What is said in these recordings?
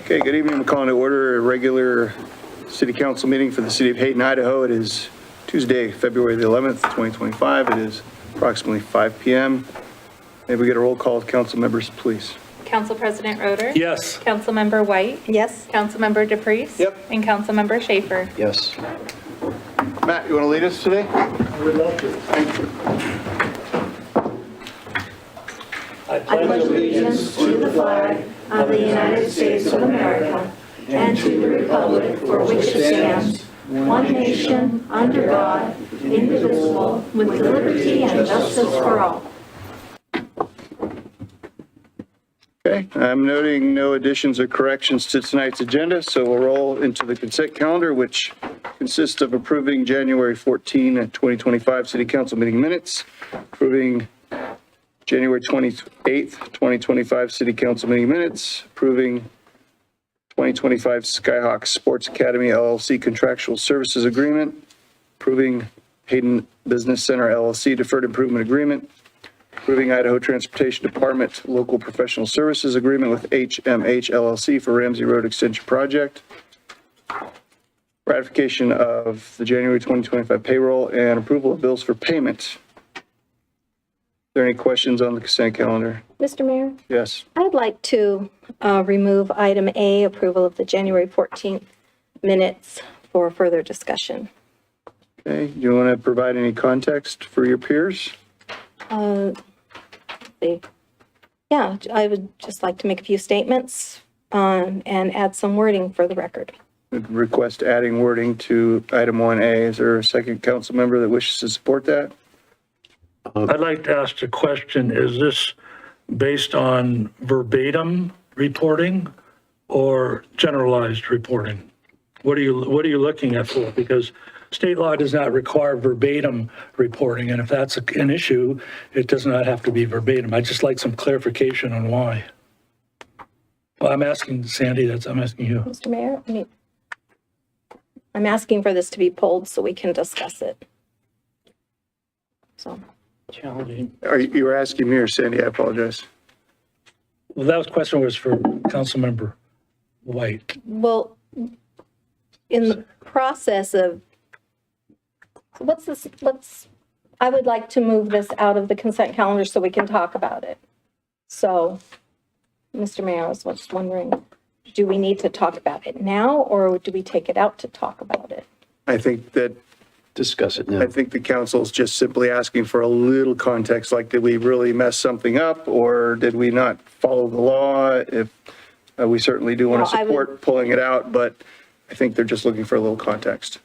Okay, good evening. We're calling to order a regular city council meeting for the city of Hayden, Idaho. It is Tuesday, February the 11th, 2025. It is approximately 5 p.m. May we get a roll call of council members, please? Council President Roeder? Yes. Councilmember White? Yes. Councilmember DePriest? Yep. And Councilmember Schaefer? Yes. Matt, you want to lead us today? I would love to. Thank you. I I pledge allegiance to the flag of the United States of America and to the republic for which it stands, one nation, under God, indivisible, with liberty and justice for all. Okay, I'm noting no additions or corrections to tonight's agenda, so we'll roll into the consent calendar, which consists of approving January 14, 2025 City Council meeting minutes, approving January 28th, 2025 City Council meeting minutes, approving 2025 Skyhawk Sports Academy LLC contractual services agreement, approving Hayden Business Center LLC deferred improvement agreement, approving Idaho Transportation Department local professional services agreement with HMH LLC for Ramsey Road Extension Project, ratification of the January 2025 payroll, and approval of bills for payment. Are there any questions on the consent calendar? Mr. Mayor, Yes. I'd like to remove item A, approval of the January 14th minutes for further discussion. Okay, do you want to provide any context for your peers? Yeah, I would just like to make a few statements and add some wording for the record. Would request adding wording to item 1A. Is there a second council member that wishes to support that? I'd like to ask a question. Is this based on verbatim reporting or generalized reporting? What are you looking at for? Because state law does not require verbatim reporting, and if that's an issue, it does not have to be verbatim. I'd just like some clarification on why. Well, I'm asking Sandy, I'm asking you. Mr. Mayor, I'm asking for this to be pulled so we can discuss it. So, Challenging. You were asking me or Sandy? I apologize. Well, that question was for Councilmember White. well, in the process of, I would like to move this out of the consent calendar so we can talk about it. So, Mr. Mayor, I was just wondering, do we need to talk about it now, or do we take it out to talk about it? I think that Discuss it now. I think the council's just simply asking for a little context, like did we really mess something up or did we not follow the law? If we certainly do want to No, I would- support pulling it out, but I think they're just looking for a little context.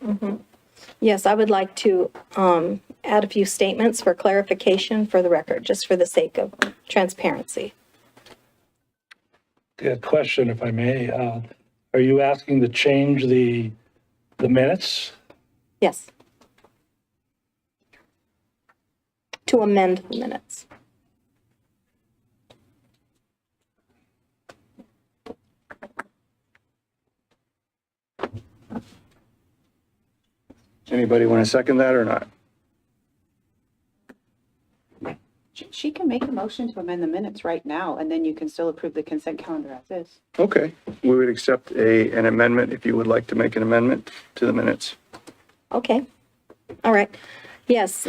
Yes, I would like to add a few statements for clarification for the record, just for the sake of transparency. A question, if I may. Are you asking to change the minutes? Yes. To amend the minutes. Anybody want to second that or not? She can make a motion to amend the minutes right now, and then you can still approve the consent calendar as is. Okay, we would accept an amendment if you would like to make an amendment to the minutes. Okay. All right. Yes,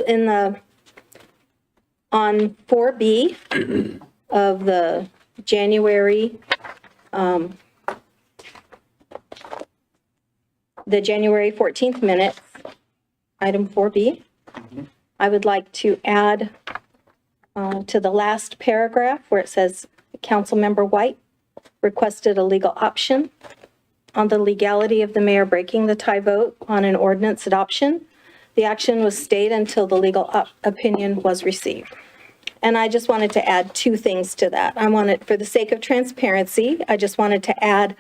on 4B of the January 14th minutes, item 4B, I would like to add to the last paragraph where it says Councilmember White requested a legal option on the legality of the mayor breaking the tie vote on an ordinance adoption. The action was stayed until the legal opinion was received. And I just wanted to add two things to that. I wanted, for the sake of transparency, I just wanted to add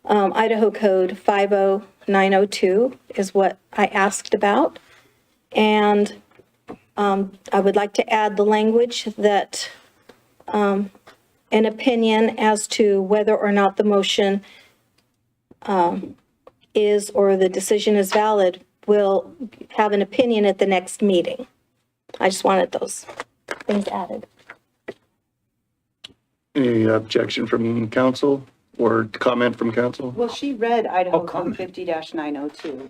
Idaho Code 50902 is what I asked about. And I would like to add the language that an opinion as to whether or not the motion is or the decision is valid will have an opinion at the next meeting. I just wanted those things added. Any objection from council or comment from council? Well, she read Idaho Code 50-902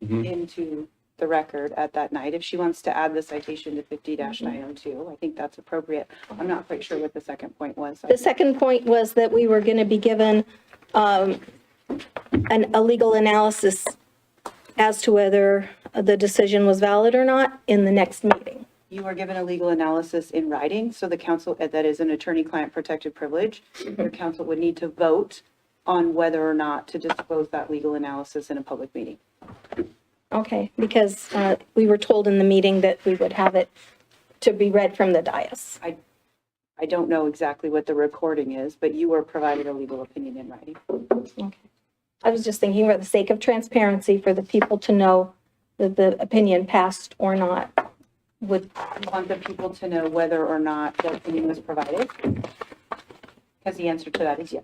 into the record at that night. If she wants to add the citation to 50-902, I think that's appropriate. I'm not quite sure what the second point was. The second point was that we were going to be given a legal analysis as to whether the decision was valid or not in the next meeting. You are given a legal analysis in writing, so the council, that is an attorney-client protected privilege. Your council would need to vote on whether or not to disclose that legal analysis in a public meeting. Okay, because we were told in the meeting that we would have it to be read from the dais. I don't know exactly what the recording is, but you were provided a legal opinion in writing. Okay. I was just thinking for the sake of transparency, for the people to know that the opinion passed or not would. You want the people to know whether or not the opinion was provided? Because the answer to that is yes.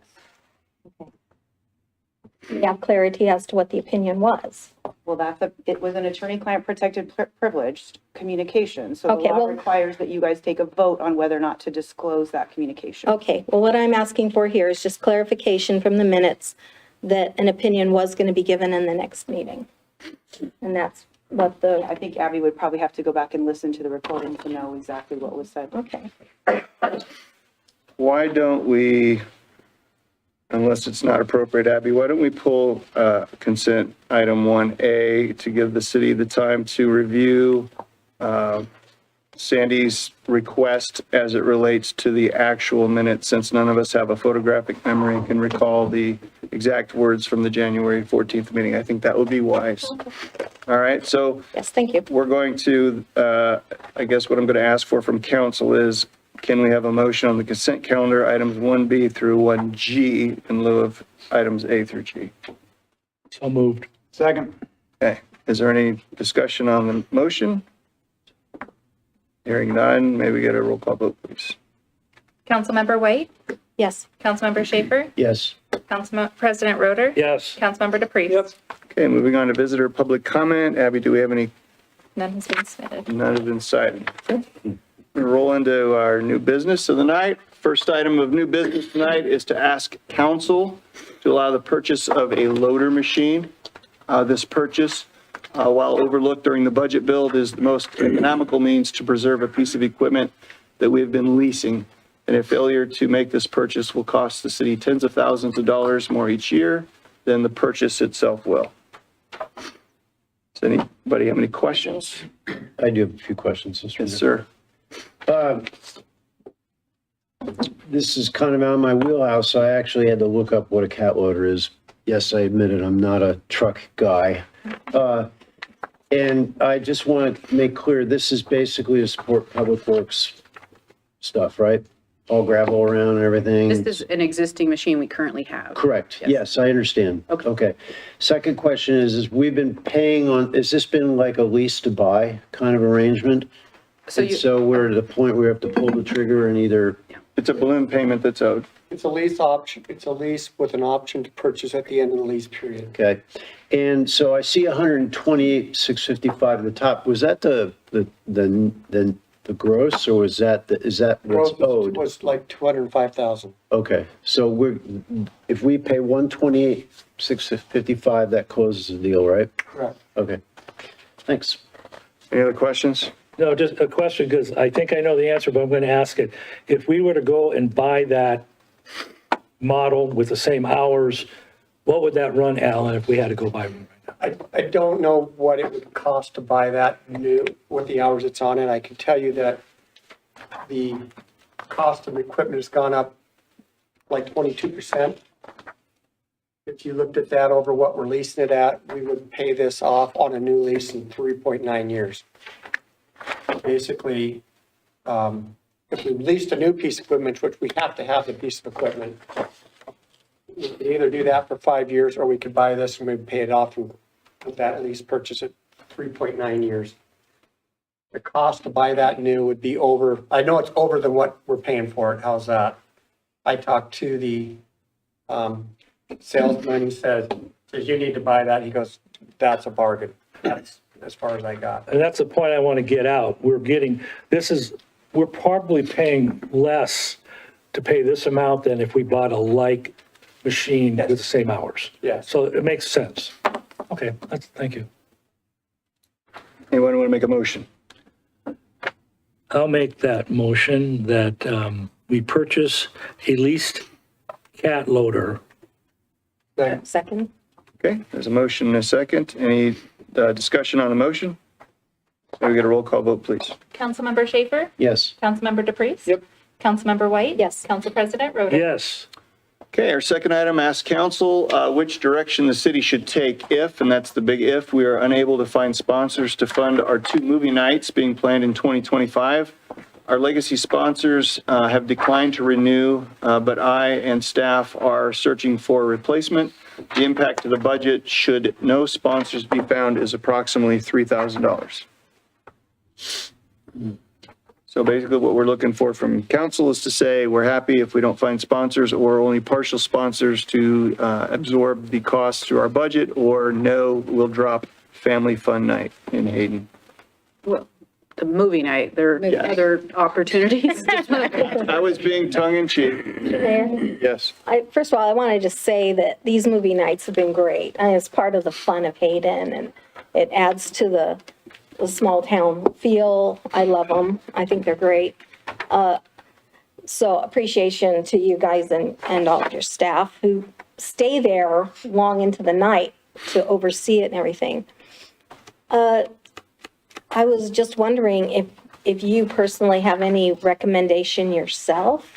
We have clarity as to what the opinion was. Well, it was an attorney-client protected privileged communication. So the Okay, law well- requires that you guys take a vote on whether or not to disclose that communication. Okay, well, what I'm asking for here is just clarification from the minutes that an opinion was going to be given in the next meeting. And that's what I think Abby would probably have to go back and listen to the recording to know exactly what was said. okay. Why don't we, unless it's not appropriate, Abby, why don't we pull consent item 1A to give the city the time to review Sandy's request as it relates to the actual minutes, since none of us have a photographic memory and can recall the exact words from the January 14th meeting. I think that would be wise. All right, so Yes, thank you. we're going to, I guess what I'm going to ask for from council is, can we have a motion on the consent calendar, items 1B through 1G in lieu of items A through G? So moved. Second. Okay, is there any discussion on the motion? Hearing none, may we get a roll call vote, please? Councilmember White, Yes. Councilmember Schaefer, Yes. Council President Roder, Yes. Councilmember DePreez. Okay, moving on to visitor public comment. Abby, do we have any? None has been submitted. None have been cited. Okay. We'll roll into our new business of the night. First item of new business tonight is to ask council to allow the purchase of a loader machine. This purchase, while overlooked during the budget build, is the most economical means to preserve a piece of equipment that we have been leasing. And a failure to make this purchase will cost the city tens of thousands of dollars more each year than the purchase itself will. Does anybody have any questions? I do have a few questions, Mr. Yes, sir. This is kind of out of my wheelhouse, so I actually had to look up what a cat loader is. Yes, I admit it, I'm not a truck guy. And I just want to make clear, this is basically to support public works stuff, right? All gravel around and everything. This is an existing machine we currently have. Correct. Yes, I understand. Okay. Second question is we've been paying on, has this been like a lease to buy kind of arrangement? So And you, so we're at the point where we have to pull the trigger and either, It's a balloon payment that's owed. It's a lease option, it's a lease with an option to purchase at the end of the lease period. okay. And so I see 128,655 at the top. Was that the gross, or was that, is that what's Growth owed? was like 205,000. Okay, so if we pay 128,655, that closes the deal, right? Correct. Okay, thanks. Any other questions? No, just a question, because I think I know the answer, but I'm going to ask it. If we were to go and buy that model with the same hours, what would that run, Alan, if we had to go buy one right now? I don't know what it would cost to buy that new, what the hours it's on it. I can tell you that the cost of equipment has gone up like 22%. If you looked at that over what we're leasing it at, we would pay this off on a new lease in 3.9 years. Basically, if we leased a new piece of equipment, which we have to have the piece of equipment, we could either do that for 5 years, or we could buy this and maybe pay it off and with that lease purchase it 3.9 years. The cost to buy that new would be over, I know it's over than what we're paying for it. How's that? I talked to the salesman, he says, you need to buy that. He goes, that's a bargain. That's as far as I got. And that's the point I want to get out. We're probably paying less to pay this amount than if we bought a like machine with the same hours. Yes. So it makes sense. Okay, thank you. Anyone want to make a motion? I'll make that motion that we purchase a leased cat loader. Second? Okay, there's a motion and a second. Any discussion on the motion? Can we get a roll call vote, please? Councilmember Schaefer? Yes. Councilmember DePreez? Yep. Councilmember White? Yes. Council President Roder? Yes. Okay, our second item asks council which direction the city should take if, and that's the big if, we are unable to find sponsors to fund our 2 movie nights being planned in 2025. Our legacy sponsors have declined to renew, but I and staff are searching for a replacement. The impact to the budget should no sponsors be found is approximately $3,000. So basically what we're looking for from council is to say, we're happy if we don't find sponsors or only partial sponsors to absorb the costs through our budget, or no, we'll drop family fun night in Hayden. Well, the movie night, there are other opportunities. I was being tongue in cheek. Mayor? Yes. First of all, I want to just say that these movie nights have been great. And it's part of the fun of Hayden, and it adds to the small town feel. I love them. I think they're great. So appreciation to you guys and all of your staff who stay there long into the night to oversee it and everything. I was just wondering if you personally have any recommendation yourself?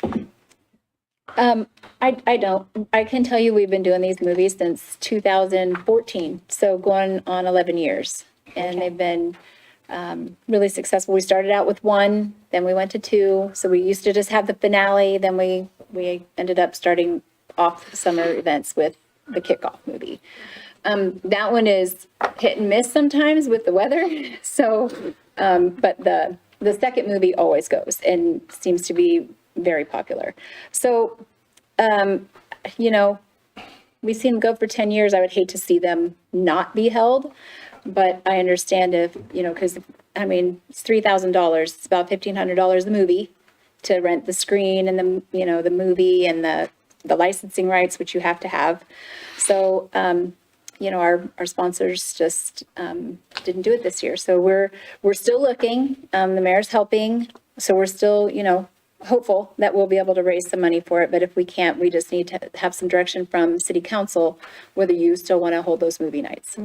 I don't. I can tell you we've been doing these movies since 2014, so going on 11 years. And they've been really successful. We started out with 1, then we went to 2. So we used to just have the finale, then we ended up starting off the summer events with the kickoff movie. That one is hit and miss sometimes with the weather. So, but the second movie always goes and seems to be very popular. So, you know, we've seen them go for 10 years. I would hate to see them not be held, but I understand if, you know, because, I mean, it's $3,000. It's about $1,500 a movie to rent the screen and the, you know, the movie and the licensing rights, which you have to have. So, you know, our sponsors just didn't do it this year. So we're still looking. The mayor's helping. So we're still, you know, hopeful that we'll be able to raise some money for it. But if we can't, we just need to have some direction from city council whether you still want to hold those movie nights.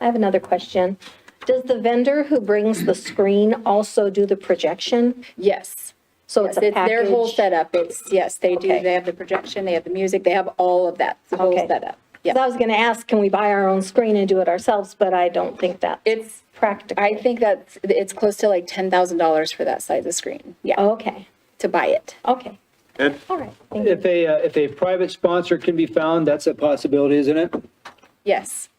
I have another question. Does the vendor who brings the screen also do the projection? Yes. So it's a It's their whole package? setup. It's, yes, they do. Okay. They have the projection, they have the music, they have all of that, the whole Okay. setup. 'Cause I was going to ask, can we buy our own screen and do it ourselves? But I don't think that's It's, practical. I think that it's close to like $10,000 for that size of screen. Yeah, Okay, to buy it. okay. Ed? All right, thank you. If a private sponsor can be found, that's a possibility, isn't it? Yes,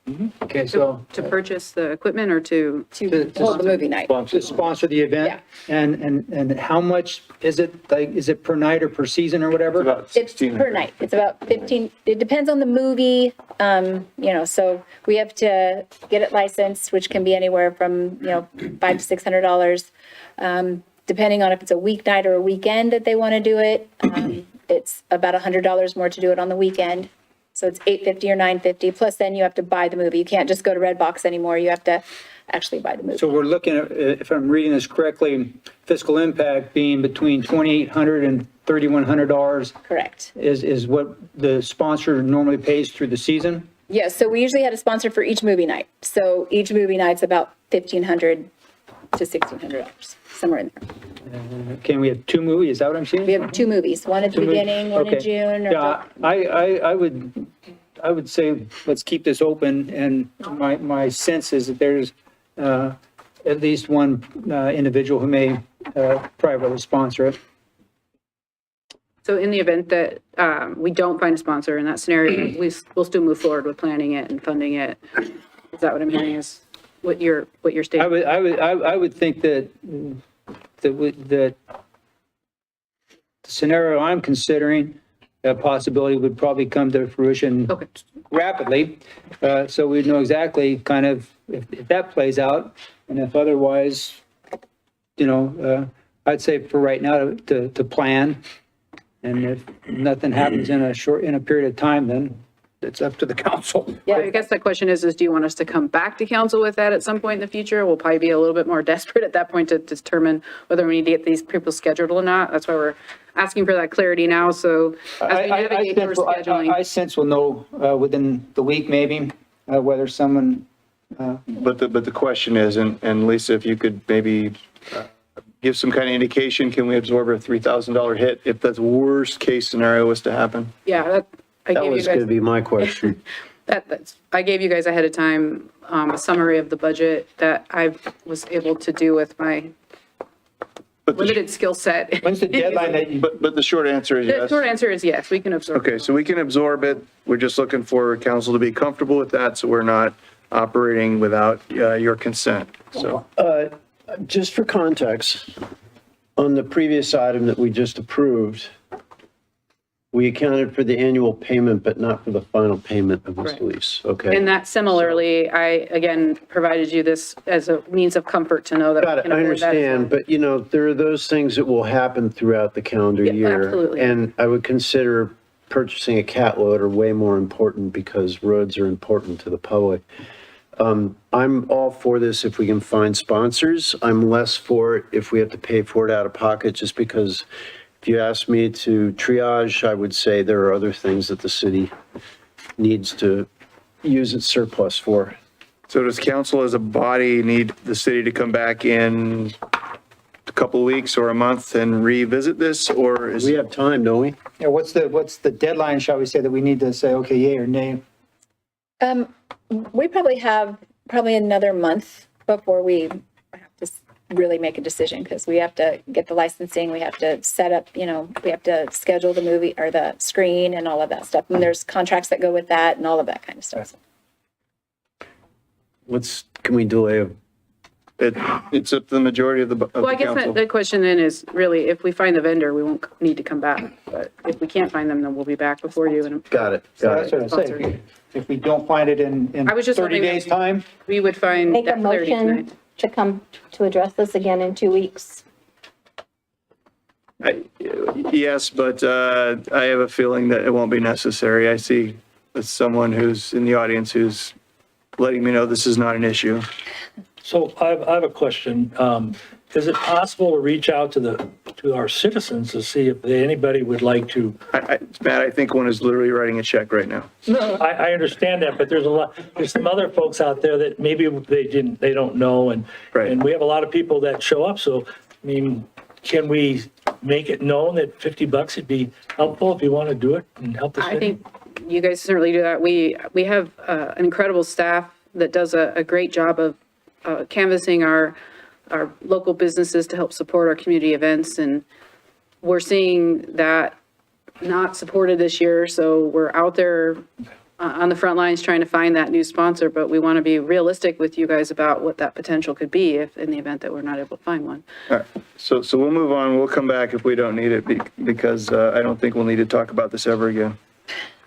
Okay, so To purchase the equipment or to? to hold the movie night. to sponsor the event, and how much is it, like, is it per night or per season or whatever? About It's 16. per night. It's about 15, it depends on the movie, you know, so we have to get it licensed, which can be anywhere from, you know, $500 to $600. Depending on if it's a weeknight or a weekend that they want to do it, it's about $100 more to do it on the weekend. So it's $850 or $950, plus then you have to buy the movie. You can't just go to Redbox anymore. You have to actually buy the movie. So we're looking at, if I'm reading this correctly, fiscal impact being between $2,800 and $3,100 Correct. is what the sponsor normally pays through the season? Yes, so we usually had a sponsor for each movie night. So each movie night's about $1,500 to $1,600, somewhere in there. Can we have 2 movies? Is that what I'm saying? We have 2 movies, one at the 2 movies? beginning, one in Okay. June. or Yeah, I would say, let's keep this open, and my sense is that there's at least one individual who may privately sponsor it. So in the event that we don't find a sponsor in that scenario, we'll still move forward with planning it and funding it. Is that what I'm hearing is what you're stating? I would think that the scenario I'm considering, that possibility would probably come to fruition Okay. rapidly. So we'd know exactly kind of if that plays out, and if otherwise, you know, I'd say for right now to plan And if nothing happens in a period of time, then it's up to the council. Yeah, I guess that question is do you want us to come back to council with that at some point in the future? We'll probably be a little bit more desperate at that point to determine whether we need to get these people scheduled or not. That's why we're asking for that clarity now, so as we navigate towards scheduling. I sense we'll know within the week maybe whether someone, But the question is, and Lisa, if you could maybe give some kind of indication, can we absorb a $3,000 hit if the worst case scenario was to happen? Yeah, I That gave you was going to guys, be my question. I gave you guys ahead of time a summary of the budget that I was able to do with my limited skill set. when's the deadline that you, But the short answer is The yes. short answer is yes, we can absorb. Okay, so we can absorb it. We're just looking for council to be comfortable with that, so we're not operating without your consent. So, Just for context, on the previous item that we just approved, we accounted for the annual payment, but not for the final payment of this Right. lease. Okay. And that similarly, I, again, provided you this as a means of comfort to know that Got we it, can I afford that. as well. understand, but there are those things that will happen throughout the calendar Yeah, year. absolutely. And I would consider purchasing a cat loader way more important because roads are important to the public. I'm all for this if we can find sponsors. I'm less for it if we have to pay for it out of pocket, just because if you ask me to triage, I would say there are other things that the city needs to use its surplus for. so does council as a body need the city to come back in a couple of weeks or a month and revisit this, or is? We have time, don't we? what's the deadline, shall we say, that we need to say, okay, yay or nay? We probably have another month before we have to really make a decision, because we have to get the licensing, we have to set up, we have to schedule the movie or the screen and all of that stuff. And there's contracts that go with that and all of that kind of stuff. Can we delay? It's up to the majority of the Well, I guess council. the question then is really, if we find the vendor, we won't need to come back. But if we can't find them, then we'll be back before you. And Got it, So got that's it. what I say. If we don't find it in I was just 30 hoping that days' we- time, we would find Make a that clarity motion tonight. to come to address this again in 2 weeks. Yes, but I have a feeling that it won't be necessary. I see someone who's in the audience who's letting me know this is not an issue. So I have a question. Is it possible to reach out to our citizens to see if anybody would like to? Matt, I think one is literally writing a check right now. No, I understand that, but there's some other folks out there that maybe they don't know, and Right. and we have a lot of people that show up. So, I mean, can we make it known that $50 would be helpful if you want to do it and help the city? I think you guys certainly do that. We have an incredible staff that does a great job of canvassing our local businesses to help support our community events. And we're seeing that not supported this year. So we're out there on the front lines trying to find that new sponsor, but we want to be realistic with you guys about what that potential could be if in the event that we're not able to find one. All right, so we'll move on. We'll come back if we don't need it because I don't think we'll need to talk about this ever again.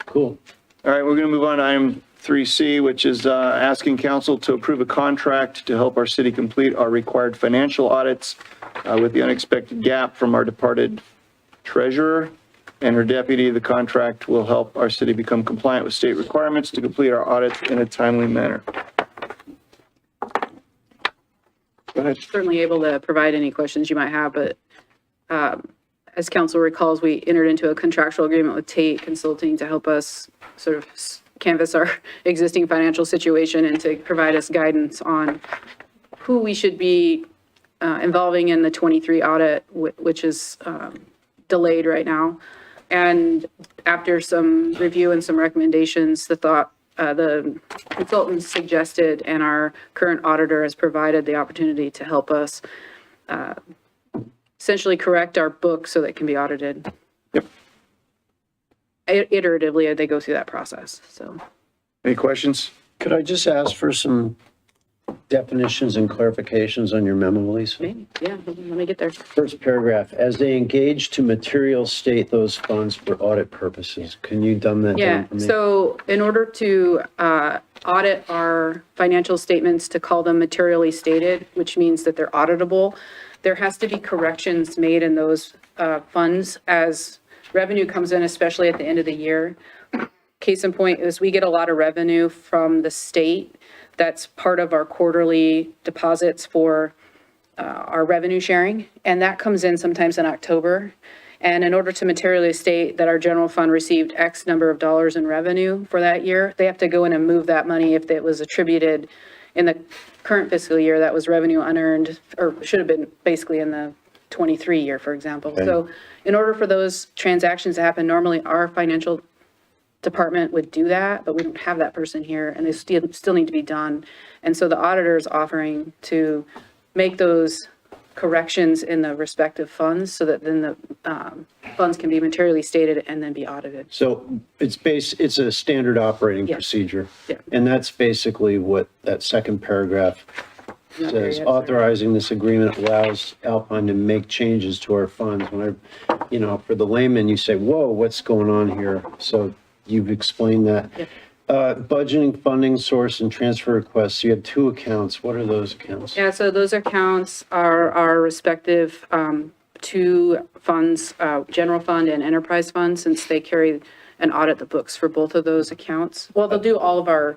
Cool. All right, we're going to move on to item 3C, which is asking council to approve a contract to help our city complete our required financial audits with the unexpected gap from our departed treasurer and her deputy. The contract will help our city become compliant with state requirements to complete our audits in a timely manner. Go ahead. Certainly able to provide any questions you might have, but as council recalls, we entered into a contractual agreement with Tate Consulting to help us sort of canvass our existing financial situation and to provide us guidance on who we should be involving in the 23 audit, which is delayed right now. And after some review and some recommendations, the consultants suggested and our current auditor has provided the opportunity to help us essentially correct our book so that it can be audited. Yep. Iteratively, they go through that process, so. Any questions? Could I just ask for some definitions and clarifications on your memo, Lisa? Maybe, yeah, let me get there. First paragraph, as they engage to material state those funds for audit purposes. Can you dumb that Yeah, down for me? so in order to audit our financial statements, to call them materially stated, which means that they're auditable, there has to be corrections made in those funds as revenue comes in, especially at the end of the year. Case in point is we get a lot of revenue from the state. That's part of our quarterly deposits for our revenue sharing, and that comes in sometimes in October. And in order to materially state that our general fund received X number of dollars in revenue for that year, they have to go in and move that money if it was attributed in the current fiscal year, that was revenue unearned, or should have been basically in the 23 year, for example. So in order for those transactions to happen, normally our financial department would do that, but we don't have that person here, and they still need to be done. And so the auditor is offering to make those corrections in the respective funds so that then the funds can be materially stated and then be audited. So it's a standard operating Yeah. procedure. Yeah. And that's basically what that second paragraph Not there says. yet, sorry. Authorizing this agreement allows Alpine to make changes to our funds. When for the layman, you say, whoa, what's going on here? So you've explained that. Yeah. Budgeting, funding source, and transfer requests. You had 2 accounts. What are those accounts? Yeah, so those accounts are our respective two funds, general fund and enterprise fund, since they carry and audit the books for both of those accounts. Well, they'll do all of our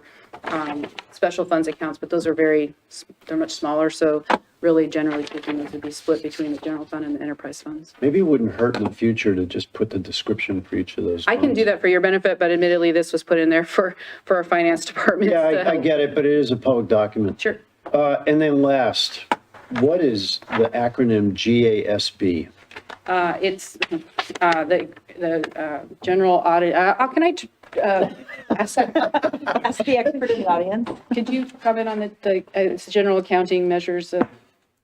special funds accounts, but those are they're much smaller, so really generally speaking, those would be split between the general fund and the enterprise funds. Maybe it wouldn't hurt in the future to just put the description for each of those. I can do that for your benefit, but admittedly, this was put in there for our finance department. Yeah, so- I get it, but it is a public document. Sure. And then last, what is the acronym GASB? It's the general audit, can I ask Ask the expert in the audience. could you comment on it's general accounting measures of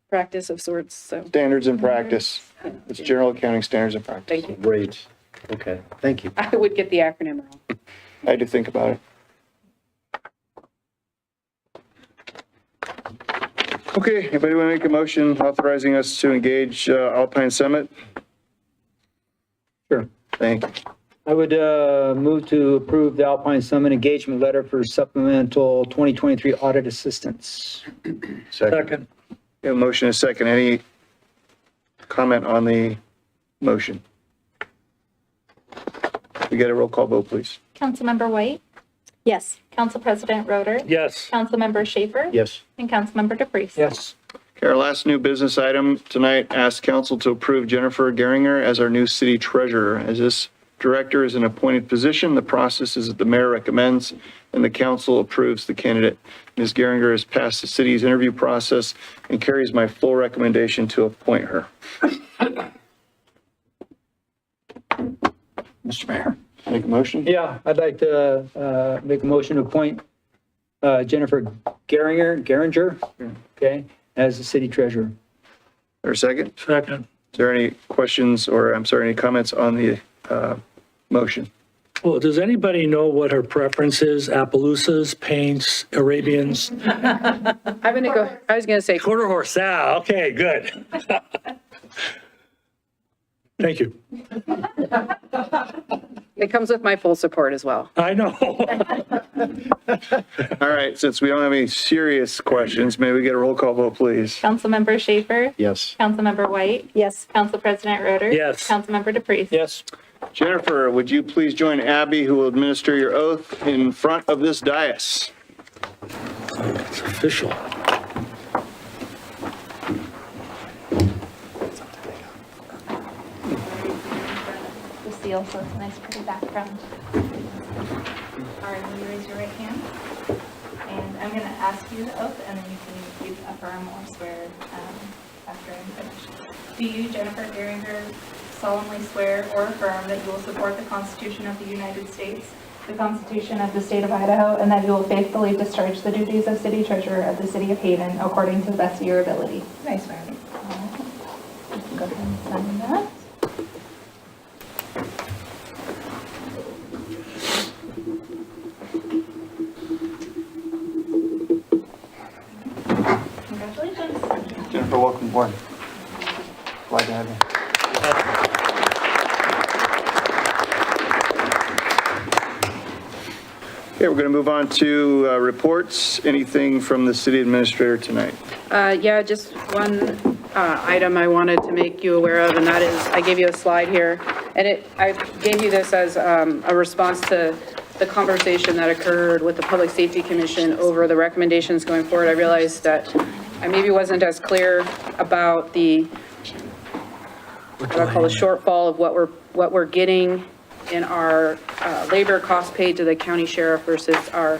practice of sorts, so, Standards and practice. It's general accounting standards and practice. thank you. Great. Okay, thank you. I would get the acronym wrong. I had to think about it. Okay, anybody want to make a motion authorizing us to engage Alpine Summit? Sure. Thank you. I would move to approve the Alpine Summit engagement letter for supplemental 2023 audit assistance. Second. We have a motion and a second. Any comment on the motion? We get a roll call vote, please. Councilmember White, Yes. Council President Roder, Yes. Councilmember Schaefer, Yes. and Councilmember DePreez. Yes. Okay, our last new business item tonight asks council to approve Jennifer Geringer as our new city treasurer. As this director is an appointed position, the process is that the mayor recommends and the council approves the candidate. Ms. Geringer has passed the city's interview process and carries my full recommendation to appoint her. Mr. Mayor. Make a motion? Yeah, I'd like to make a motion to appoint Jennifer Geringer, okay, as the city treasurer. Or a second? Second. Is there any questions or, I'm sorry, any comments on the motion? Well, does anybody know what her preference is? Appaloosas, paints, Arabians? I was gonna say, Quarter horse, okay, good. Thank you. it comes with my full support as well. I know. All right, since we don't have any serious questions, may we get a roll call vote, please? Councilmember Schaefer, Yes. Councilmember White, Yes. Council President Roder. Yes. Councilmember DePreez. Yes. Jennifer, would you please join Abby, who will administer your oath in front of this dais? It's official. The seal, so it's a nice pretty background. All right, will you raise your right hand? And I'm going to ask you the oath, and then you can affirm or swear after I'm finished. Do you, Jennifer Geringer, solemnly swear or affirm that you will support the Constitution of the United States, the Constitution of the State of Idaho, and that you will faithfully discharge the duties of City Treasurer of the City of Hayden according to the best of your ability? Nice, ma'am. You can go ahead and sign that. Congratulations. Jennifer, welcome aboard. Glad to have you. Okay, we're going to move on to reports. Anything from the city administrator tonight? Yeah, just one item I wanted to make you aware of, and that is, I gave you a slide here. And I gave you this as a response to the conversation that occurred with the Public Safety Commission over the recommendations going forward. I realized that I maybe wasn't as clear about the, what I call the shortfall of what we're getting in our labor cost paid to the county sheriff versus our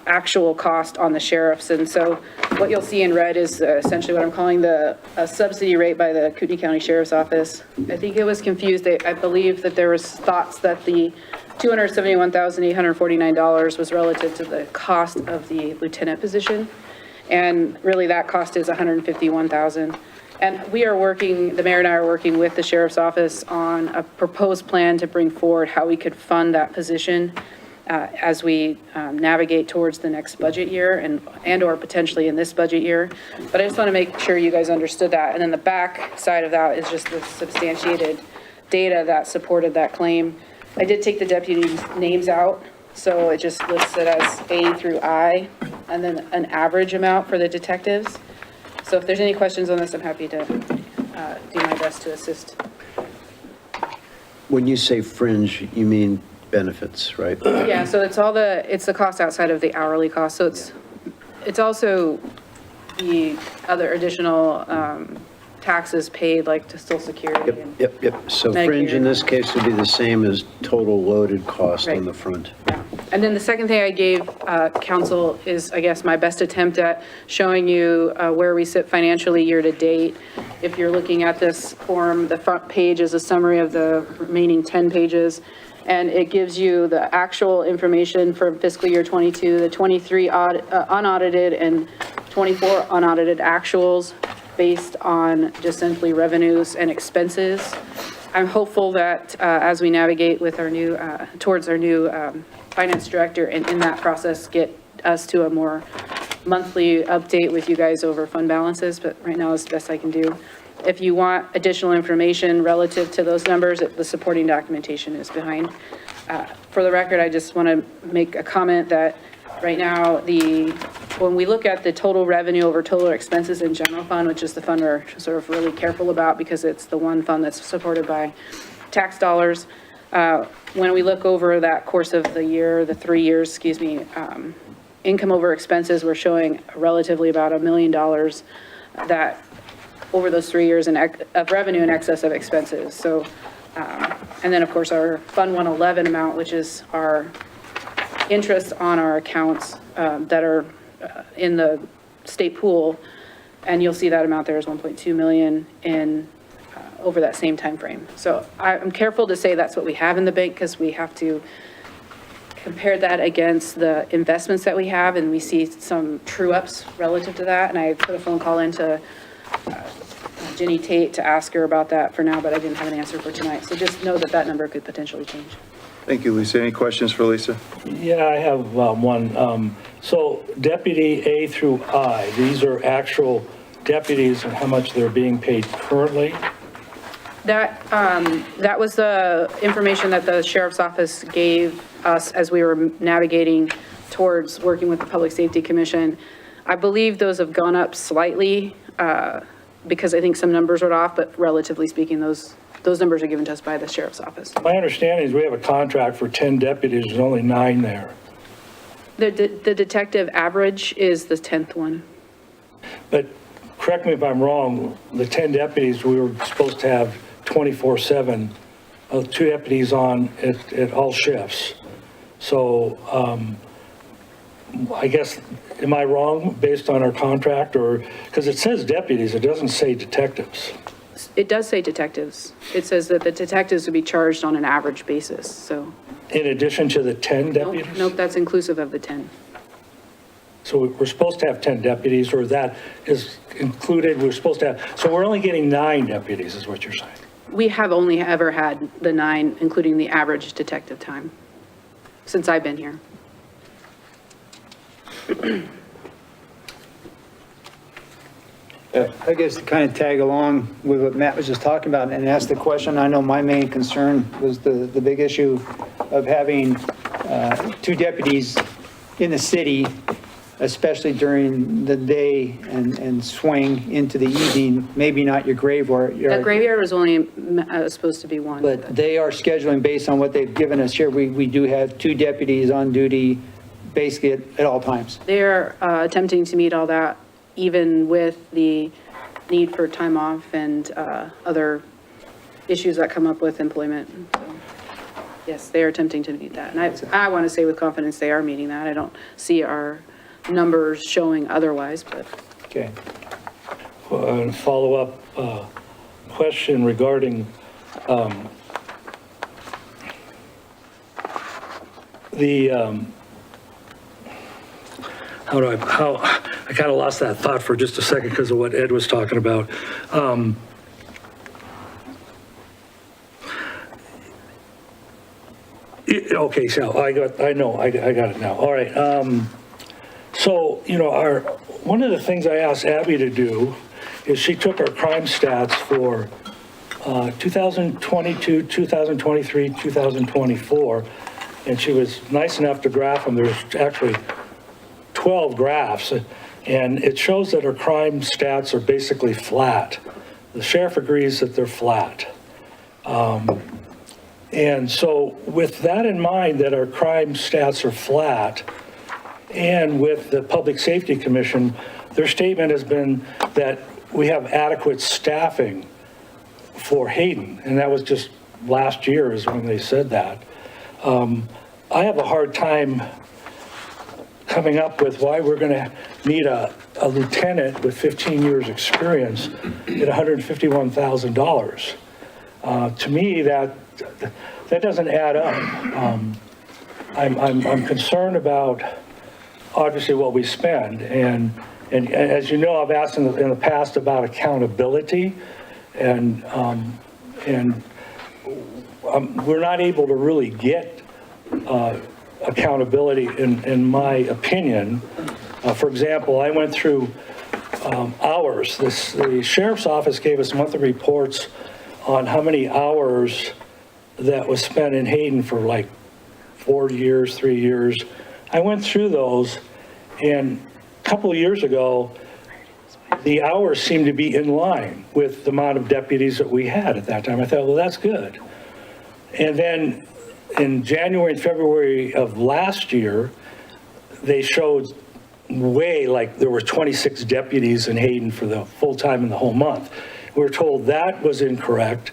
actual cost on the sheriffs. And so what you'll see in red is essentially what I'm calling the subsidy rate by the Kootenai County Sheriff's Office. I think it was confused. I believe that there was thoughts that the $271,849 was relative to the cost of the lieutenant position. And really that cost is $151,000. And we are working, the mayor and I are working with the sheriff's office on a proposed plan to bring forward how we could fund that position as we navigate towards the next budget year and or potentially in this budget year. But I just want to make sure you guys understood that. And then the back side of that is just the substantiated data that supported that claim. I did take the deputies' names out, so it just lists it as A through I, and then an average amount for the detectives. So if there's any questions on this, I'm happy to do my best to assist. When you say fringe, you mean benefits, right? Yeah, so it's the cost outside of the hourly cost. So it's also the other additional taxes paid, like to Social Security. And Yep. So fringe in this case would be the same as total loaded cost on Right. the front. Yeah. And then the second thing I gave council is, I guess, my best attempt at showing you where we sit financially year to date. If you're looking at this form, the front page is a summary of the remaining 10 pages. And it gives you the actual information for fiscal year 22, the 23 unaudited and 24 unaudited actuals based on just simply revenues and expenses. I'm hopeful that as we navigate with our new, towards our new finance director and in that process, get us to a more monthly update with you guys over fund balances, but right now is the best I can do. If you want additional information relative to those numbers, the supporting documentation is behind. For the record, I just want to make a comment that right now, when we look at the total revenue over total expenses in general fund, which is the fund we're sort of really careful about because it's the one fund that's supported by tax dollars. When we look over that course of the year, the 3 years, income over expenses, we're showing relatively about $1 million that over those 3 years of revenue in excess of expenses. So, and then of course our Fund 111 amount, which is our interest on our accounts that are in the state pool, and you'll see that amount there is 1.2 million in over that same time frame. So I'm careful to say that's what we have in the bank because we have to compare that against the investments that we have, and we see some true ups relative to that. And I put a phone call into Jenny Tate to ask her about that for now, but I didn't have an answer for tonight. So just know that that number could potentially change. Thank you, Lisa. Any questions for Lisa? Yeah, I have one. So deputy A through I, these are actual deputies and how much they're being paid currently? That was the information that the sheriff's office gave us as we were navigating towards working with the Public Safety Commission. I believe those have gone up slightly because I think some numbers are off, but relatively speaking, those numbers are given to us by the sheriff's office. My understanding is we have a contract for 10 deputies, there's only 9 there. The detective average is the 10th one. But correct me if I'm wrong, the 10 deputies, we were supposed to have 24/7, 2 deputies on at all shifts. So I guess, am I wrong based on our contract, or, because it says deputies, it doesn't say detectives. It does say detectives. It says that the detectives would be charged on an average basis, so. In addition to the 10 deputies? Nope, that's inclusive of the 10. So we're supposed to have 10 deputies, or that is included, we're supposed to have, so we're only getting 9 deputies is what you're saying? We have only ever had the 9, including the average detective time, since I've been here. I guess to kind of tag along with what Matt was just talking about and ask the question, I know my main concern was the big issue of having 2 deputies in the city especially during the day and swing into the evening, maybe not your graveyard. That graveyard was only supposed to be one. But they are scheduling based on what they've given us here. We do have 2 deputies on duty basically at all times. They're attempting to meet all that, even with the need for time off and other issues that come up with employment. So, yes, they are attempting to meet that. And I want to say with confidence they are meeting that. I don't see our numbers showing otherwise, but. Okay. Follow-up question regarding the, I kind of lost that thought for just a second because of what Ed was talking about. Okay, so I got it now. All right. So, one of the things I asked Abby to do is she took our crime stats for 2022, 2023, 2024, and she was nice enough to graph them. There's actually 12 graphs, and it shows that our crime stats are basically flat. The sheriff agrees that they're flat. And so with that in mind, that our crime stats are flat, and with the Public Safety Commission, their statement has been that we have adequate staffing for Hayden, and that was just last year is when they said that. I have a hard time coming up with why we're going to need a lieutenant with 15 years experience at $151,000. To me, that doesn't add up. I'm concerned about obviously what we spend, and as you know, I've asked in the past about accountability, and we're not able to really get accountability in my opinion. For example, I went through hours. The sheriff's office gave us monthly reports on how many hours that was spent in Hayden for like 4 years, 3 years. I went through those, and a couple of years ago, the hours seemed to be in line with the amount of deputies that we had at that time. I thought, well, that's good. And then in January and February of last year, they showed like there were 26 deputies in Hayden for the full time in the whole month. We were told that was incorrect,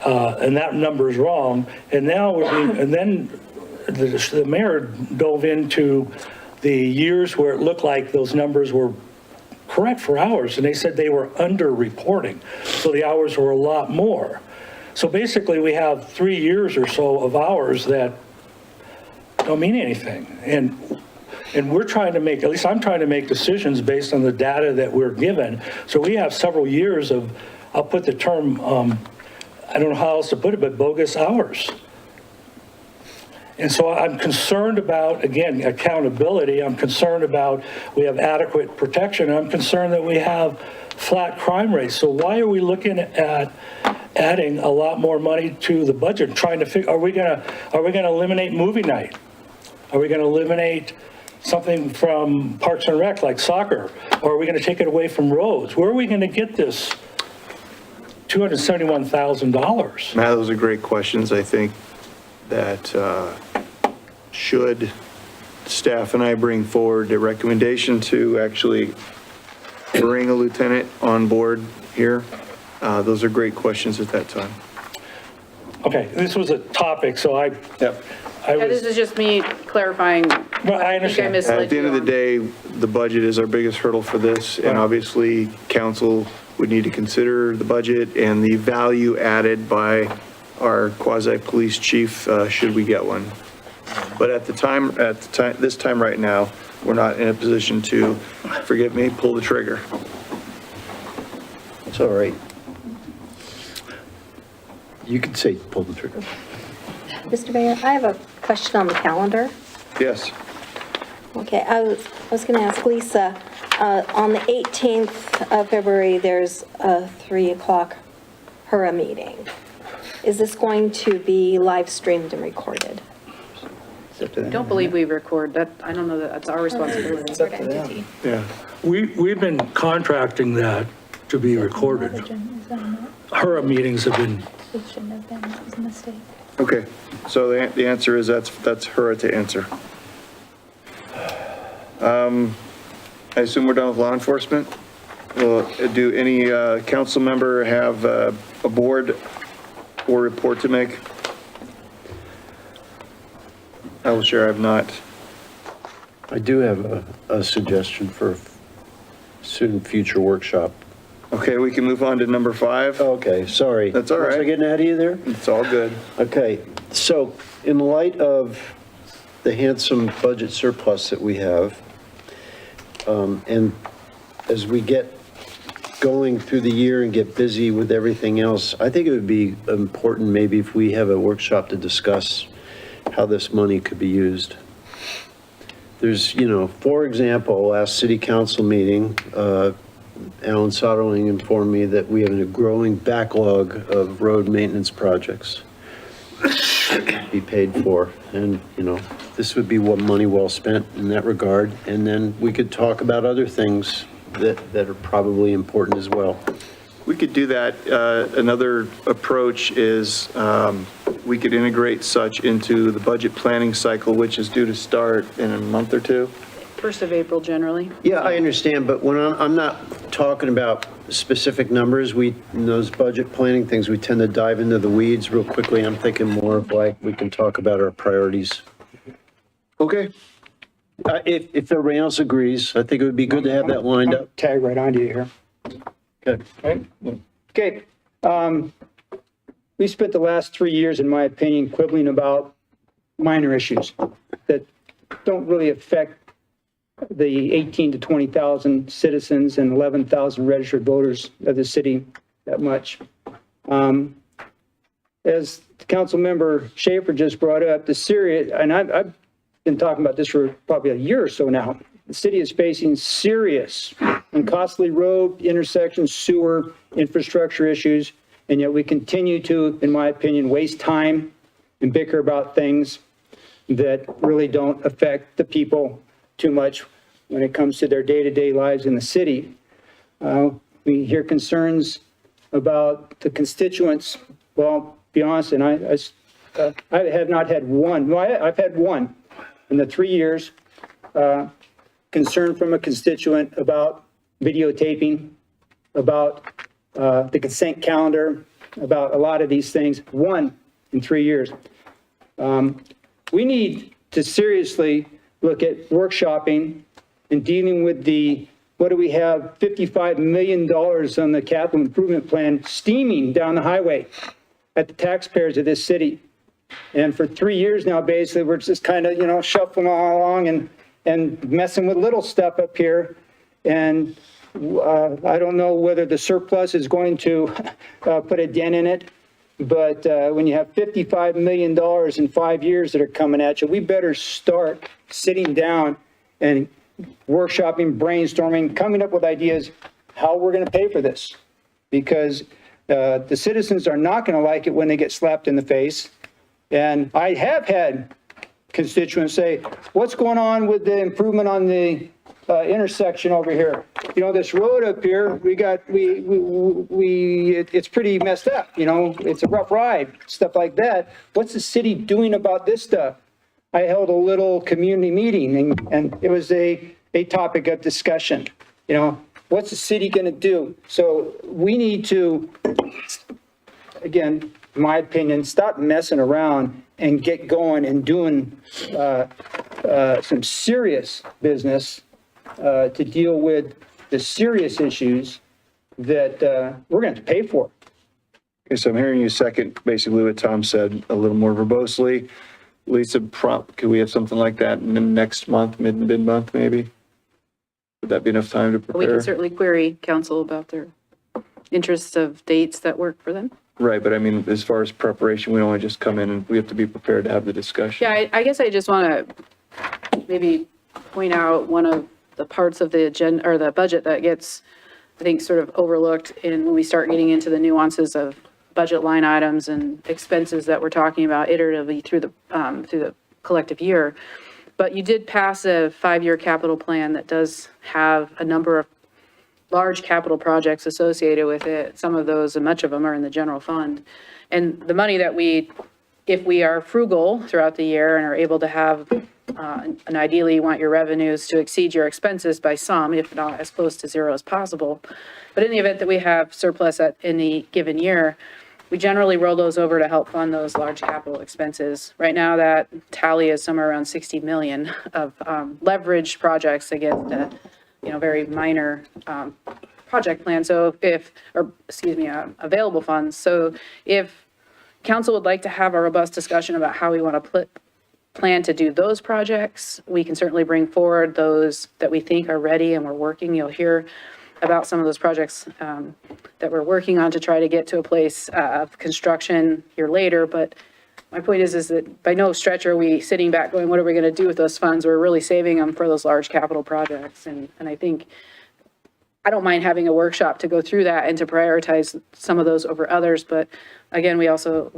and that number is wrong. And now and then the mayor dove into the years where it looked like those numbers were correct for hours, and they said they were under-reporting, so the hours were a lot more. So basically, we have 3 years or so of hours that don't mean anything, and we're trying to make, at least I'm trying to make decisions based on the data that we're given. So we have several years of, I'll put the term, I don't know how else to put it, but bogus hours. And so I'm concerned about, again, accountability. I'm concerned about we have adequate protection. I'm concerned that we have flat crime rates. So why are we looking at adding a lot more money to the budget, trying to figure, are we going to eliminate movie night? Are we going to eliminate something from Parks and Rec like soccer? Or are we going to take it away from roads? Where are we going to get this $271,000? Matt, those are great questions. I think that should staff and I bring forward a recommendation to actually bring a lieutenant on board here, those are great questions at that time. Okay, this was a topic, so I This is just me clarifying. Well, I understand. think I misled At the end of the day, the budget is our biggest hurdle for this, and obviously, council would need to consider the budget and the value added by our quasi-police chief, should we get one. But this time right now, we're not in a position to, forgive me, pull the trigger. It's all right. You could say pull the trigger. Mr. Mayor, I have a question on the calendar. Yes. Okay, I was going to ask Lisa, on the 18th of February, there's a 3 o'clock HURA meeting. Is this going to be live streamed and recorded? don't believe we record that. I don't know that that's our responsibility. Separate entity. Yeah. We've been contracting that to be recorded. Her meetings have been, It shouldn't have been, it was a mistake. Okay, so the answer is that's her to answer. I assume we're done with law enforcement? Well, do any council member have a board or report to make? I will share, I have not. I do have a suggestion for soon future workshop. Okay, we can move on to number 5. Okay, sorry. That's all Was I right. getting ahead of you there? It's all good. Okay, so in light of the handsome budget surplus that we have, and as we get going through the year and get busy with everything else, I think it would be important maybe if we have a workshop to discuss how this money could be used. There's, for example, last city council meeting, Alan Soderling informed me that we have a growing backlog of road maintenance projects to be paid for. And, this would be money well spent in that regard. And then we could talk about other things that are probably important as well. We could do that. Another approach is we could integrate such into the budget planning cycle, which is due to start in a month or two. 1st of April generally. Yeah, I understand, but when I'm not talking about specific numbers, in those budget planning things, we tend to dive into the weeds real quickly. I'm thinking more of like, we can talk about our priorities. Okay. If everybody else agrees, I think it would be good to have that lined up. Tag right onto you here. Okay. Okay. We spent the last 3 years, in my opinion, quibbling about minor issues that don't really affect the 18 to 20,000 citizens and 11,000 registered voters of the city that much. As Council Member Schaefer just brought up, the serious, and I've been talking about this for probably a year or so now, the city is facing serious and costly road, intersection, sewer, infrastructure issues, and yet we continue to, in my opinion, waste time and bicker about things that really don't affect the people too much when it comes to their day-to-day lives in the city. We hear concerns about the constituents. Well, be honest, and I have not had one, no, I've had one in the 3 years, concern from a constituent about videotaping, about the consent calendar, about a lot of these things, one in 3 years. We need to seriously look at workshopping and dealing with what do we have, $55 million on the capital improvement plan steaming down the highway at the taxpayers of this city. And for 3 years now, basically, we're just kind of, shuffling all along and messing with little stuff up here. And I don't know whether the surplus is going to put a dent in it. But when you have $55 million in 5 years that are coming at you, we better start sitting down and workshopping, brainstorming, coming up with ideas how we're going to pay for this. Because the citizens are not going to like it when they get slapped in the face. And I have had constituents say, what's going on with the improvement on the intersection over here? This road up here, it's pretty messed up, it's a rough ride, stuff like that. What's the city doing about this stuff? I held a little community meeting and it was a topic of discussion. What's the city going to do? So we need to, again, in my opinion, stop messing around and get going and doing some serious business to deal with the serious issues that we're going to have to pay for. Okay, so I'm hearing you second basically what Tom said a little more verbosely. Lisa, could we have something like that in the next month, mid-month maybe? Would that be enough time to prepare? We can certainly query council about their interests of dates that work for them. Right, but I mean, as far as preparation, we don't want to just come in and we have to be prepared to have the discussion. Yeah, I guess I just want to maybe point out one of the parts of the agenda or the budget that gets, I think, sort of overlooked when we start getting into the nuances of budget line items and expenses that we're talking about iteratively through the collective year. But you did pass a 5-year capital plan that does have a number of large capital projects associated with it. Some of those, and much of them, are in the general fund. And the money that if we are frugal throughout the year and are able to have, and ideally you want your revenues to exceed your expenses by some, if not as close to zero as possible. But in the event that we have surplus at any given year, we generally roll those over to help fund those large capital expenses. Right now, that tally is somewhere around 60 million of leveraged projects against a, very minor project plan. So available funds. So if council would like to have a robust discussion about how we want to plan to do those projects, we can certainly bring forward those that we think are ready and we're working. You'll hear about some of those projects that we're working on to try to get to a place of construction here later. But my point is that by no stretch are we sitting back going, what are we going to do with those funds? We're really saving them for those large capital projects. And I think I don't mind having a workshop to go through that and to prioritize some of those over others. But again, we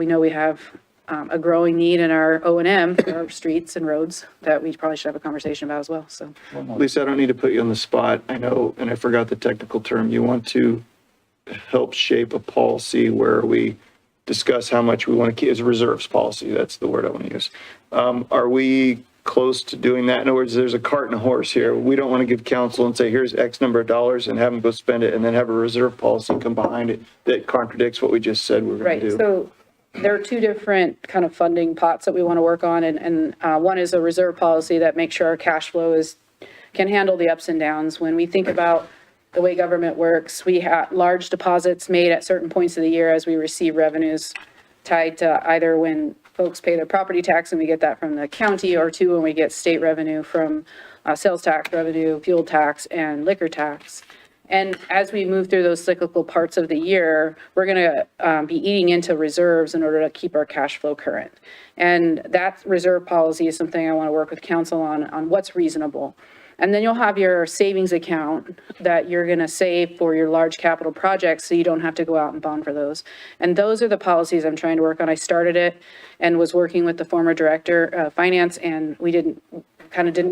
know we have a growing need in our O&M for our streets and roads that we probably should have a conversation about as well. So, Lisa, I don't need to put you on the spot. I know, and I forgot the technical term. You want to help shape a policy where we discuss how much we want to keep as a reserves policy. That's the word I want to use. Are we close to doing that? In other words, there's a cart and a horse here. We don't want to give council and say, here's X number of dollars and have them go spend it and then have a reserve policy come behind it that contradicts what we just said we're going to do. right. So there are two different kind of funding pots that we want to work on. And one is a reserve policy that makes sure our cash flow can handle the ups and downs. When we think about the way government works, we have large deposits made at certain points of the year as we receive revenues tied to either when folks pay their property tax and we get that from the county, or two, when we get state revenue from sales tax revenue, fuel tax, and liquor tax. And as we move through those cyclical parts of the year, we're going to be eating into reserves in order to keep our cash flow current. And that reserve policy is something I want to work with council on what's reasonable. And then you'll have your savings account that you're going to save for your large capital projects so you don't have to go out and bond for those. And those are the policies I'm trying to work on. I started it and was working with the former director of finance, and we didn't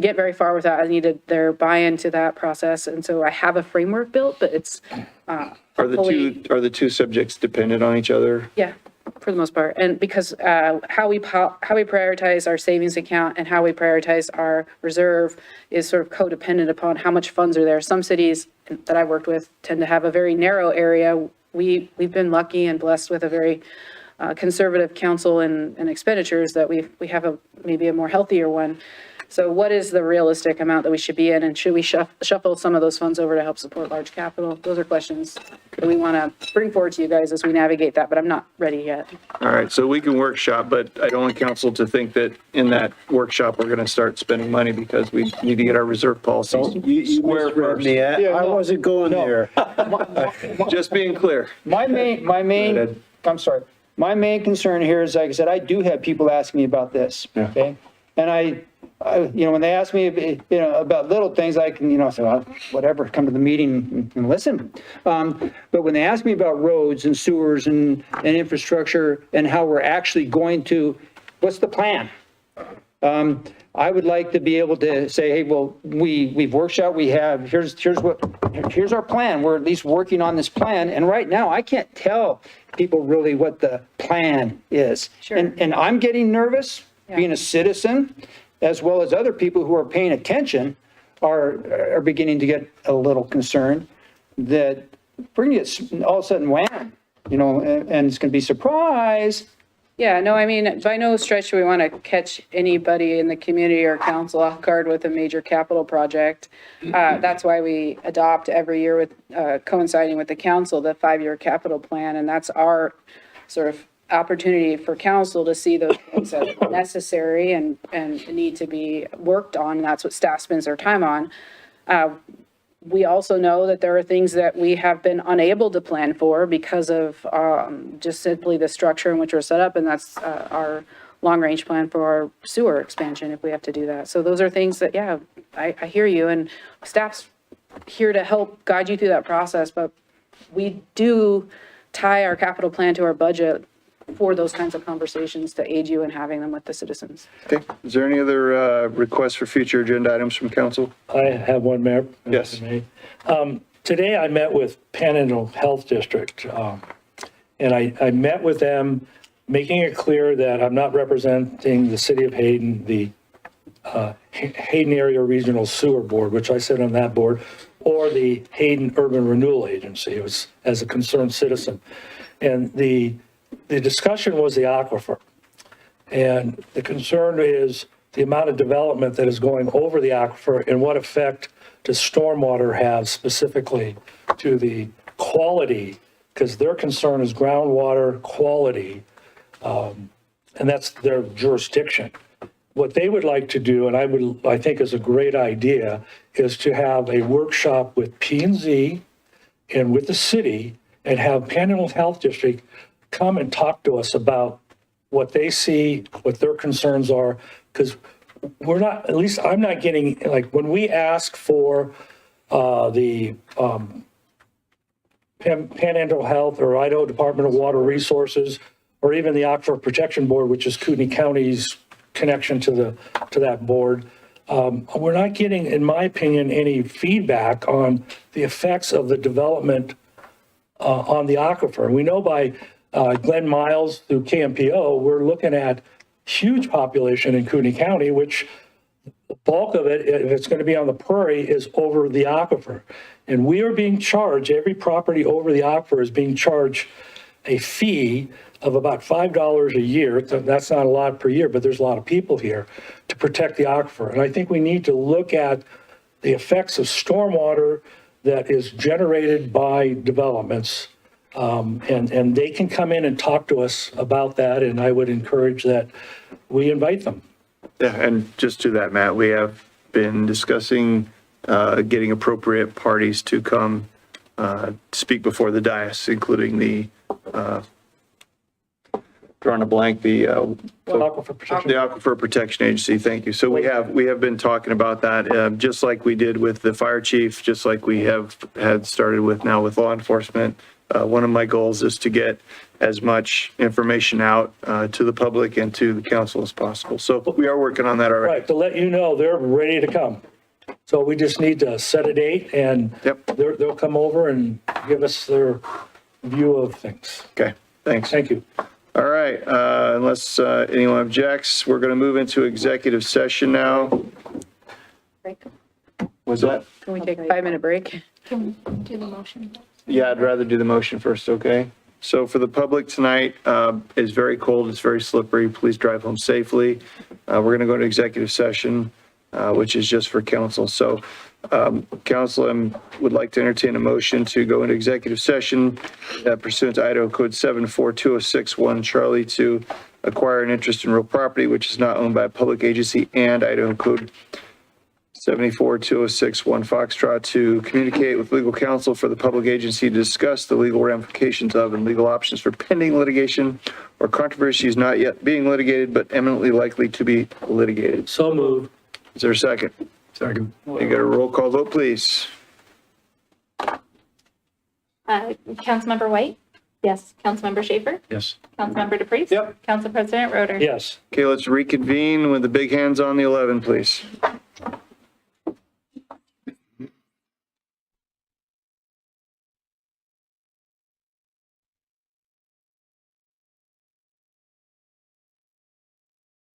get very far with that. I needed their buy-in to that process. And so I have a framework built, but it's Are the two subjects dependent on each other? yeah, for the most part. And because how we prioritize our savings account and how we prioritize our reserve is sort of codependent upon how much funds are there. Some cities that I've worked with tend to have a very narrow area. We've been lucky and blessed with a very conservative council and expenditures that we have maybe a more healthier one. So what is the realistic amount that we should be in, and should we shuffle some of those funds over to help support large capital? Those are questions that we want to bring forward to you guys as we navigate that, but I'm not ready yet. All right, so we can workshop, but I don't want council to think that in that workshop, we're going to start spending money because we need to get our reserve policies. You misread me. I wasn't going there. Just being clear. My main concern here is, like I said, I do have people asking me about this, okay? And I when they ask me, about little things, I can, say, well, whatever, come to the meeting and listen. But when they ask me about roads and sewers and infrastructure and how we're actually going to, what's the plan? I would like to be able to say, hey, well, we've workshopped, here's our plan. We're at least working on this plan. And right now, I can't tell people really what the plan is. Sure. And I'm getting nervous, being a citizen, as well as other people who are paying attention are beginning to get a little concerned that bring it all of a sudden wham, and it's going to be surprise. Yeah, no, I mean, by no stretch do we want to catch anybody in the community or council off guard with a major capital project. That's why we adopt every year with coinciding with the council, the 5-year capital plan. And that's our sort of opportunity for council to see those things that are necessary and need to be worked on. That's what staff spends their time on. We also know that there are things that we have been unable to plan for because of just simply the structure in which we're set up, and that's our long-range plan for our sewer expansion if we have to do that. So those are things that, I hear you, and staff's here to help guide you through that process, but we do tie our capital plan to our budget for those kinds of conversations to aid you in having them with the citizens. Okay, is there any other requests for future agenda items from council? I have one, Mayor. if Yes. I may. Today I met with Panhandle Health District, and I met with them, making it clear that I'm not representing the city of Hayden, the Hayden Area Regional Sewer Board, which I sit on that board, or the Hayden Urban Renewal Agency. It was as a concerned citizen. And the discussion was the aquifer. And the concern is the amount of development that is going over the aquifer and what effect does stormwater have specifically to the quality, because their concern is groundwater quality, and that's their jurisdiction. What they would like to do, and I think is a great idea, is to have a workshop with P&Z and with the city and have Panhandle Health District come and talk to us about what they see, what their concerns are, because we're not, at least I'm not getting, like, when we ask for the Panhandle Health or Idaho Department of Water Resources, or even the Aquifer Protection Board, which is Kootenai County's connection to that board, we're not getting, in my opinion, any feedback on the effects of the development on the aquifer. We know by Glenn Miles through KMPO, we're looking at huge population in Kootenai County, which the bulk of it, if it's going to be on the prairie, is over the aquifer. And we are being charged, every property over the aquifer is being charged a fee of about $5 a year. That's not a lot per year, but there's a lot of people here to protect the aquifer. And I think we need to look at the effects of stormwater that is generated by developments. And they can come in and talk to us about that. And I would encourage that we invite them. Yeah, and just to that, Matt, we have been discussing getting appropriate parties to come speak before the dais, including the, drawing a blank, the Aquifer Protection. The Aquifer Protection Agency, thank you. So we have been talking about that, just like we did with the fire chief, just like we had started with now with law enforcement. One of my goals is to get as much information out to the public and to the council as possible. So we are working on that already. Right, to let you know, they're ready to come. So we just need to set a date and they'll come over and give us their view of things. Okay, thanks. Thank you. All right, unless anyone objects, we're going to move into executive session now. Break. Was that? Can we take a 5-minute break? Can we do the motion? Yeah, I'd rather do the motion first, okay? So for the public tonight, it's very cold, it's very slippery, please drive home safely. We're going to go to executive session, which is just for council. So council would like to entertain a motion to go into executive session pursuant to Idaho Code 742061 Charlie to acquire an interest in real property which is not owned by a public agency, and Idaho Code 742061 Foxtrot to communicate with legal counsel for the public agency to discuss the legal ramifications of and legal options for pending litigation or controversies not yet being litigated but eminently likely to be litigated. So moved. Is there a second? Second. You got a roll call vote, please. Councilmember White? Yes. Councilmember Schaefer? Yes. Councilmember DePreez? Yep. Council President Roder? Yes. Okay, let's reconvene with the big hands on the 11, please.